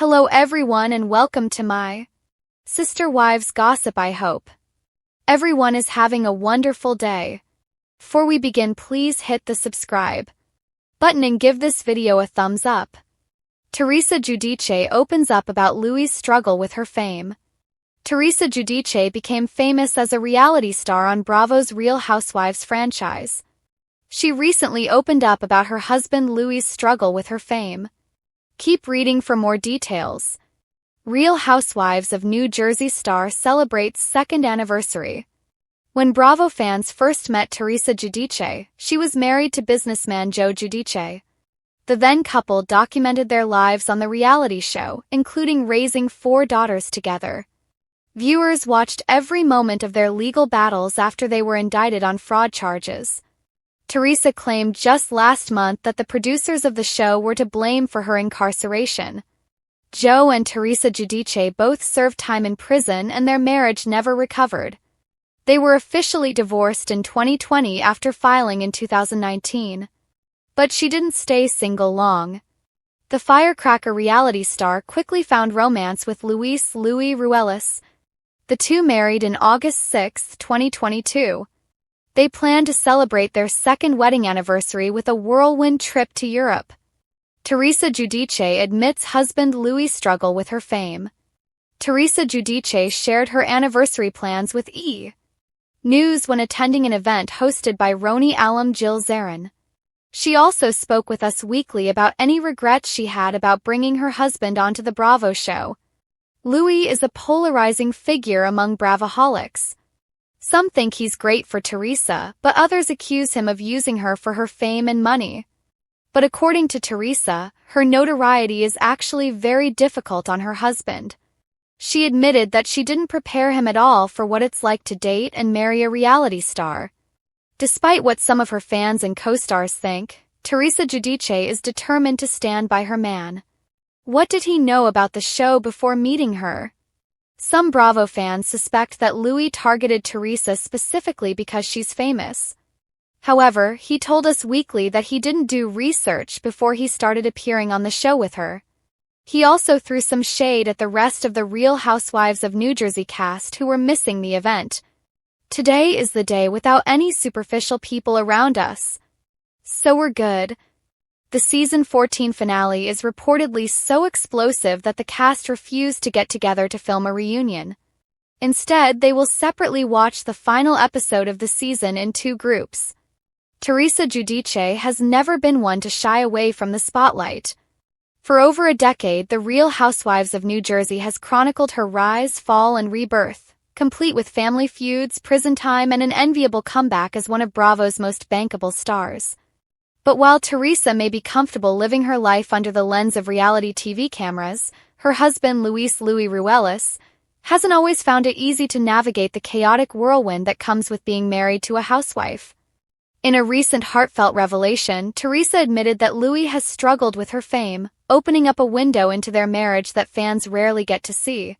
Hello everyone and welcome to my Sister Wives Gossip. I hope everyone is having a wonderful day. Before we begin, please hit the subscribe button and give this video a thumbs up. Teresa Giudice opens up about Louies' struggle with her fame. Teresa Giudice became famous as a reality star on Bravo's Real Housewives franchise. She recently opened up about her husband Louies' struggle with her fame. Keep reading for more details. Real Housewives of New Jersey star celebrates second anniversary. When Bravo fans first met Teresa Giudice, she was married to businessman Joe Giudice. The then couple documented their lives on the reality show, including raising 4 daughters together. Viewers watched every moment of their legal battles after they were indicted on fraud charges. Teresa claimed just last month that the producers of the show were to blame for her incarceration. Joe and Teresa Giudice both served time in prison and their marriage never recovered. They were officially divorced in 2020 after filing in 2019. But she didn't stay single long. The firecracker reality star quickly found romance with Louies Ruelas. The two married in August 6, 2022. They plan to celebrate their second wedding anniversary with a whirlwind trip to Europe. Teresa Giudice admits husband Louies' struggle with her fame. Teresa Giudice shared her anniversary plans with E! News when attending an event hosted by Roni alum Jill Zarin. She also spoke with Us Weekly about any regrets she had about bringing her husband onto the Bravo show. Louis is a polarizing figure among Bravoholics. Some think he's great for Teresa, but others accuse him of using her for her fame and money. But according to Teresa, her notoriety is actually very difficult on her husband. She admitted that she didn't prepare him at all for what it's like to date and marry a reality star. Despite what some of her fans and co-stars think, Teresa Giudice is determined to stand by her man. What did he know about the show before meeting her? Some Bravo fans suspect that Louis targeted Teresa specifically because she's famous. However, he told Us Weekly that he didn't do research before he started appearing on the show with her. He also threw some shade at the rest of the Real Housewives of New Jersey cast who were missing the event. Today is the day without any superficial people around us. So we're good. The season 14 finale is reportedly so explosive that the cast refused to get together to film a reunion. Instead, they will separately watch the final episode of the season in 2 groups. Teresa Giudice has never been one to shy away from the spotlight. For over a decade, the Real Housewives of New Jersey has chronicled her rise, fall, and rebirth, complete with family feuds, prison time, and an enviable comeback as one of Bravo's most bankable stars. But while Teresa may be comfortable living her life under the lens of reality TV cameras, her husband Louis Ruelas hasn't always found it easy to navigate the chaotic whirlwind that comes with being married to a housewife. In a recent heartfelt revelation, Teresa admitted that Louis has struggled with her fame, opening up a window into their marriage that fans rarely get to see.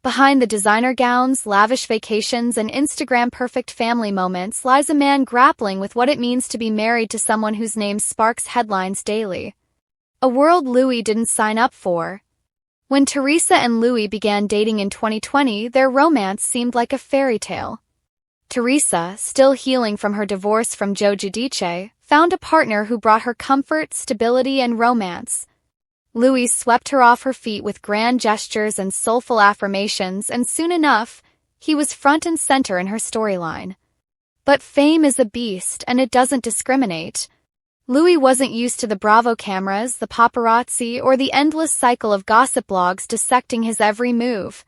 Behind the designer gowns, lavish vacations, and Instagram-perfect family moments lies a man grappling with what it means to be married to someone whose name sparks headlines daily. A world Louis didn't sign up for. When Teresa and Louis began dating in 2020, their romance seemed like a fairy tale. Teresa, still healing from her divorce from Joe Giudice, found a partner who brought her comfort, stability, and romance. Louis swept her off her feet with grand gestures and soulful affirmations, and soon enough, he was front and center in her storyline. But fame is a beast, and it doesn't discriminate. Louis wasn't used to the Bravo cameras, the paparazzi, or the endless cycle of gossip blogs dissecting his every move.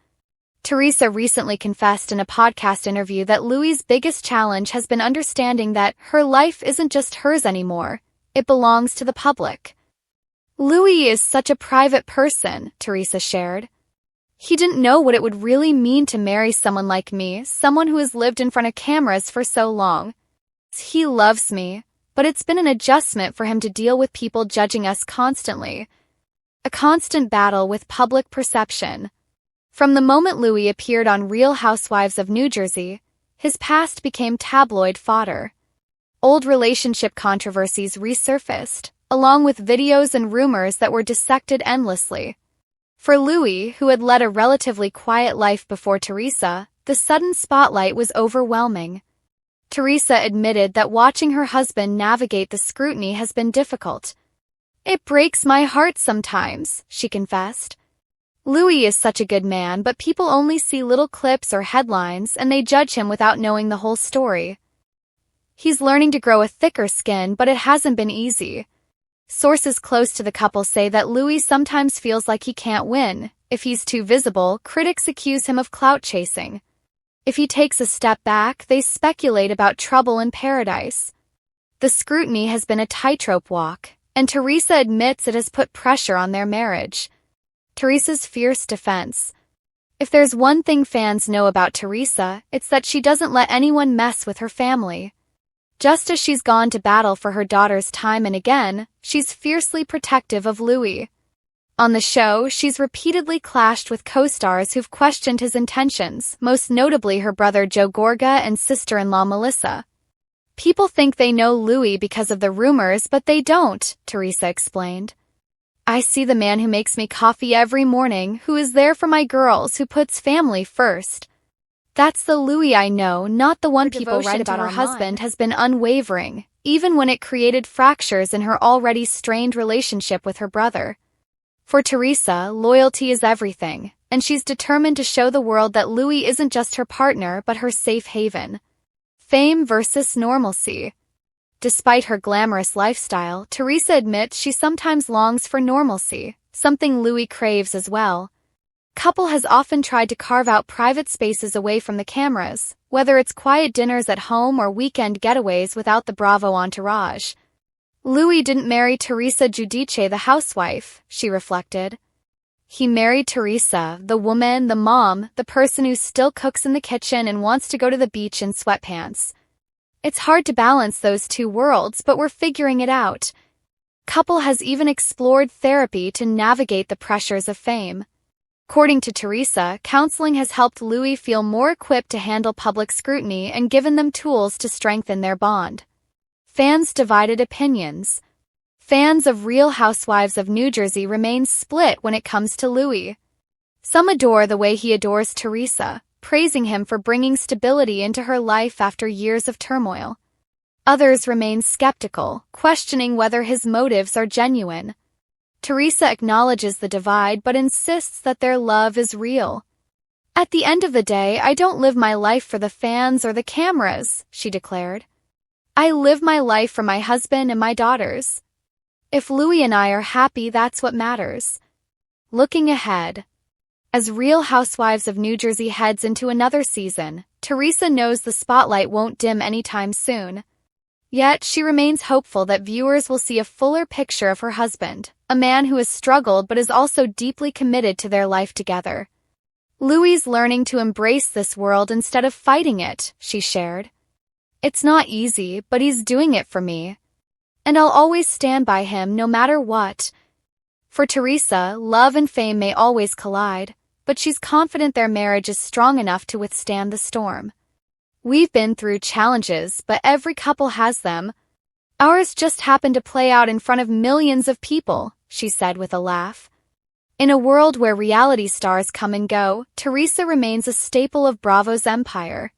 Teresa recently confessed in a podcast interview that Louis' biggest challenge has been understanding that her life isn't just hers anymore, it belongs to the public. Louis is such a private person, Teresa shared. He didn't know what it would really mean to marry someone like me, someone who has lived in front of cameras for so long. He loves me, but it's been an adjustment for him to deal with people judging us constantly. A constant battle with public perception. From the moment Louis appeared on Real Housewives of New Jersey, his past became tabloid fodder. Old relationship controversies resurfaced, along with videos and rumors that were dissected endlessly. For Louis, who had led a relatively quiet life before Teresa, the sudden spotlight was overwhelming. Teresa admitted that watching her husband navigate the scrutiny has been difficult. "It breaks my heart sometimes," she confessed. "Louis is such a good man, but people only see little clips or headlines and they judge him without knowing the whole story. He's learning to grow a thicker skin, but it hasn't been easy." Sources close to the couple say that Louis sometimes feels like he can't win. If he's too visible, critics accuse him of clout chasing. If he takes a step back, they speculate about trouble in paradise. The scrutiny has been a tightrope walk, and Teresa admits it has put pressure on their marriage. Teresa's fierce defense. If there's one thing fans know about Teresa, it's that she doesn't let anyone mess with her family. Just as she's gone to battle for her daughters time and again, she's fiercely protective of Louis. On the show, she's repeatedly clashed with co-stars who've questioned his intentions, most notably her brother Joe Gorga and sister-in-law Melissa. "People think they know Louis because of the rumors, but they don't," Teresa explained. "I see the man who makes me coffee every morning, who is there for my girls, who puts family first. That's the Louis I know, not the one people write about." Her husband has been unwavering, even when it created fractures in her already strained relationship with her brother. For Teresa, loyalty is everything, and she's determined to show the world that Louis isn't just her partner but her safe haven. Fame versus normalcy. Despite her glamorous lifestyle, Teresa admits she sometimes longs for normalcy, something Louis craves as well. Couple has often tried to carve out private spaces away from the cameras, whether it's quiet dinners at home or weekend getaways without the Bravo entourage. Louis didn't marry Teresa Giudice, the housewife, she reflected. He married Teresa, the woman, the mom, the person who still cooks in the kitchen and wants to go to the beach in sweatpants. It's hard to balance those two worlds, but we're figuring it out. Couple has even explored therapy to navigate the pressures of fame. According to Teresa, counseling has helped Louis feel more equipped to handle public scrutiny and given them tools to strengthen their bond. Fans' divided opinions. Fans of Real Housewives of New Jersey remain split when it comes to Louis. Some adore the way he adores Teresa, praising him for bringing stability into her life after years of turmoil. Others remain skeptical, questioning whether his motives are genuine. Teresa acknowledges the divide but insists that their love is real. "At the end of the day, I don't live my life for the fans or the cameras," she declared. "I live my life for my husband and my daughters. If Louis and I are happy, that's what matters." Looking ahead. As Real Housewives of New Jersey heads into another season, Teresa knows the spotlight won't dim anytime soon. Yet she remains hopeful that viewers will see a fuller picture of her husband, a man who has struggled but is also deeply committed to their life together. "Louis learning to embrace this world instead of fighting it," she shared. "It's not easy, but he's doing it for me. And I'll always stand by him no matter what." For Teresa, love and fame may always collide, but she's confident their marriage is strong enough to withstand the storm. "We've been through challenges, but every couple has them. Ours just happened to play out in front of millions of people," she said with a laugh. In a world where reality stars come and go, Teresa remains a staple of Bravo's empire.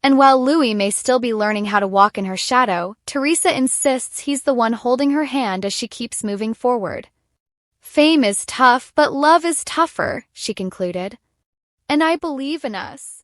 And while Louis may still be learning how to walk in her shadow, Teresa insists he's the one holding her hand as she keeps moving forward. "Fame is tough, but love is tougher," she concluded. "And I believe in us."